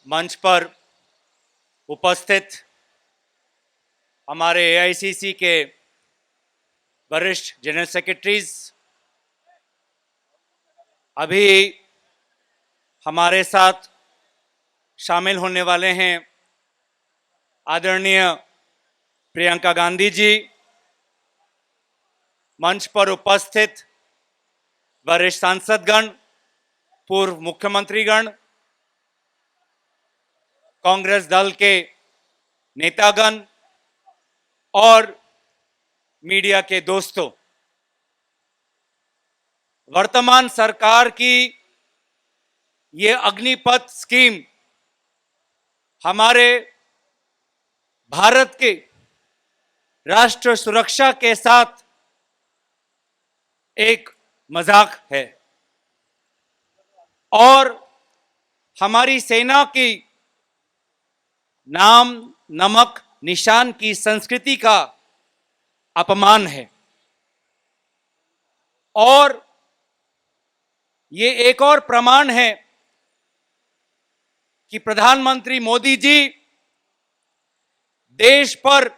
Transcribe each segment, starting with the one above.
मंच पर उपस्थित हमारे एआईसीसी के वरिष्ठ जनरल सेक्रेटरीज, अभी हमारे साथ शामिल होने वाले हैं आदरणीय प्रियंका गांधी जी, मंच पर उपस्थित वरिष्ठ सांसदगण, पूर्व मुख्यमंत्रीगण, कांग्रेस दल के नेतागण और मीडिया के दोस्तों, वर्तमान सरकार की ये अग्निपथ स्कीम हमारे भारत के राष्ट्र सुरक्षा के साथ एक मजाक है और हमारी सेना की नाम नमक निशान की संस्कृति का अपमान है। और ये एक और प्रमाण है कि प्रधानमंत्री मोदी जी देश पर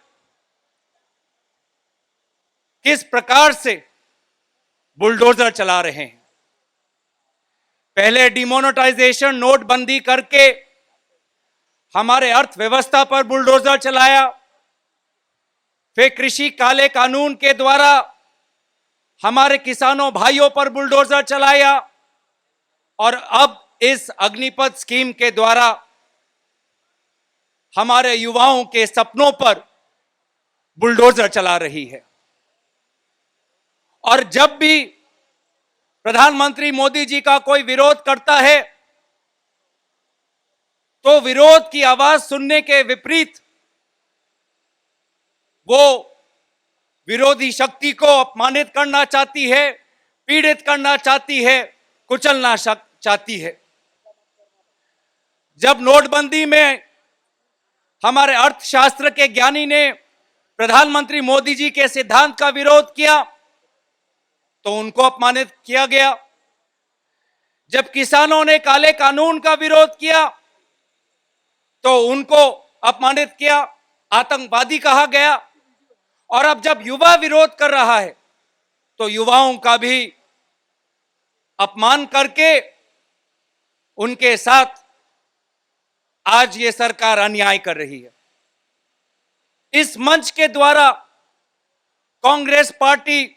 किस प्रकार से बुलडोजर चला रहे हैं। पहले डिमोनेटाइजेशन, नोटबंदी करके हमारे अर्थव्यवस्था पर बुलडोजर चलाया, फिर कृषि काले कानून के द्वारा हमारे किसानों भाइयों पर बुलडोजर चलाया और अब इस अग्निपथ स्कीम के द्वारा हमारे युवाओं के सपनों पर बुलडोजर चला रही है। और जब भी प्रधानमंत्री मोदी जी का कोई विरोध करता है तो विरोध की आवाज सुनने के विपरीत वो विरोधी शक्ति को अपमानित करना चाहती है, पीड़ित करना चाहती है, कुचलना चाहती है। जब नोटबंदी में हमारे अर्थशास्त्र के ज्ञानी ने प्रधानमंत्री मोदी जी के सिद्धांत का विरोध किया तो उनको अपमानित किया गया। जब किसानों ने काले कानून का विरोध किया तो उनको अपमानित किया, आतंकवादी कहा गया। और अब जब युवा विरोध कर रहा है तो युवाओं का भी अपमान करके उनके साथ आज ये सरकार अन्याय कर रही है। इस मंच के द्वारा कांग्रेस पार्टी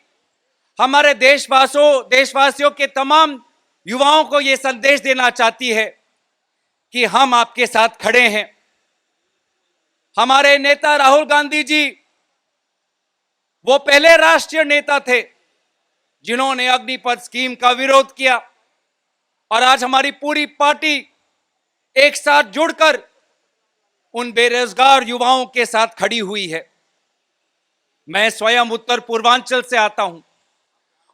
हमारे देशवासियों के तमाम युवाओं को यह संदेश देना चाहती है कि हम आपके साथ खड़े हैं। हमारे नेता राहुल गांधी जी वो पहले राष्ट्रीय नेता थे जिन्होंने अग्निपथ स्कीम का विरोध किया और आज हमारी पूरी पार्टी एक साथ जुड़कर उन बेरोजगार युवाओं के साथ खड़ी हुई है। मैं स्वयं उत्तर पूर्वांचल से आता हूं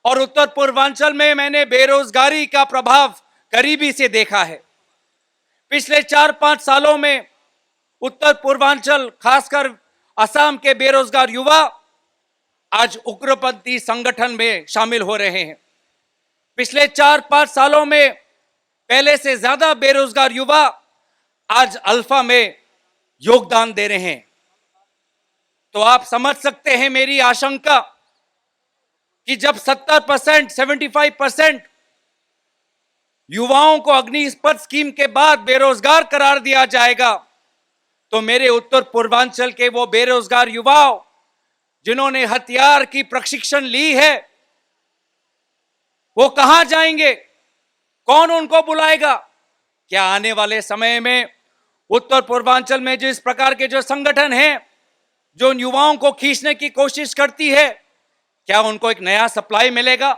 और उत्तर पूर्वांचल में मैंने बेरोजगारी का प्रभाव करीबी से देखा है। पिछले 4-5 सालों में उत्तर पूर्वांचल, खासकर असम के बेरोजगार युवा आज उग्रपंथी संगठन में शामिल हो रहे हैं। पिछले 4-5 सालों में पहले से ज्यादा बेरोजगार युवा आज अल्फा में योगदान दे रहे हैं। तो आप समझ सकते हैं मेरी आशंका कि जब 70%, 75% युवाओं को अग्निपथ स्कीम के बाद बेरोजगार करार दिया जाएगा तो मेरे उत्तर पूर्वांचल के वो बेरोजगार युवाओं जिन्होंने हथियार की प्रशिक्षण ली है वो कहां जाएंगे? कौन उनको बुलाएगा? क्या आने वाले समय में उत्तर पूर्वांचल में जिस प्रकार के जो संगठन हैं जो उन युवाओं को खींचने की कोशिश करती है, क्या उनको एक नया सप्लाई मिलेगा?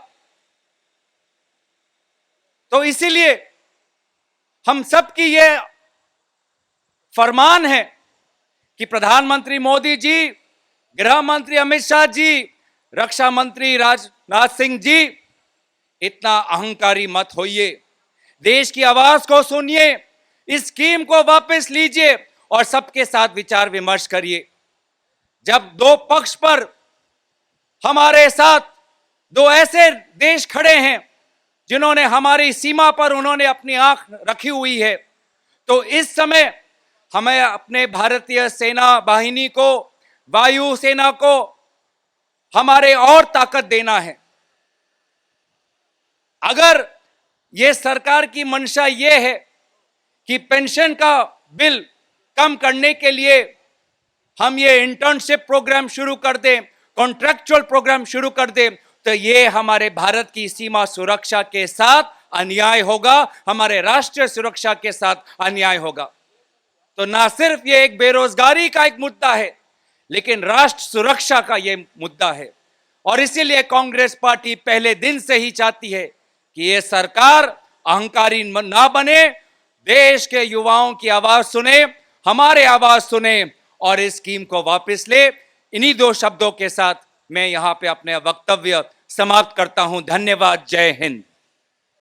तो इसीलिए हम सबकी ये फरमान है कि प्रधानमंत्री मोदी जी, गृह मंत्री अमित शाह जी, रक्षा मंत्री राजनाथ सिंह जी, इतना अहंकारी मत होइए। देश की आवाज को सुनिए, इस स्कीम को वापस लीजिए और सबके साथ विचार विमर्श करिए। जब दो पक्ष पर हमारे साथ दो ऐसे देश खड़े हैं जिन्होंने हमारी सीमा पर उन्होंने अपनी आंख रखी हुई है, तो इस समय हमें अपने भारतीय सेना वाहिनी को, वायु सेना को हमारे और ताकत देना है। अगर ये सरकार की मंशा ये है कि पेंशन का बिल कम करने के लिए हम ये इंटर्नशिप प्रोग्राम शुरू कर दें, कॉन्ट्रैक्चुअल प्रोग्राम शुरू कर दें, तो ये हमारे भारत की सीमा सुरक्षा के साथ अन्याय होगा, हमारे राष्ट्रीय सुरक्षा के साथ अन्याय होगा। तो ना सिर्फ ये एक बेरोजगारी का एक मुद्दा है, लेकिन राष्ट्र सुरक्षा का ये मुद्दा है। और इसीलिए कांग्रेस पार्टी पहले दिन से ही चाहती है कि ये सरकार अहंकारी ना बने, देश के युवाओं की आवाज सुने, हमारे आवाज सुने और इस स्कीम को वापस ले। इन्हीं दो शब्दों के साथ मैं यहां पे अपने वक्तव्य समाप्त करता हूं। धन्यवाद। जय हिंद।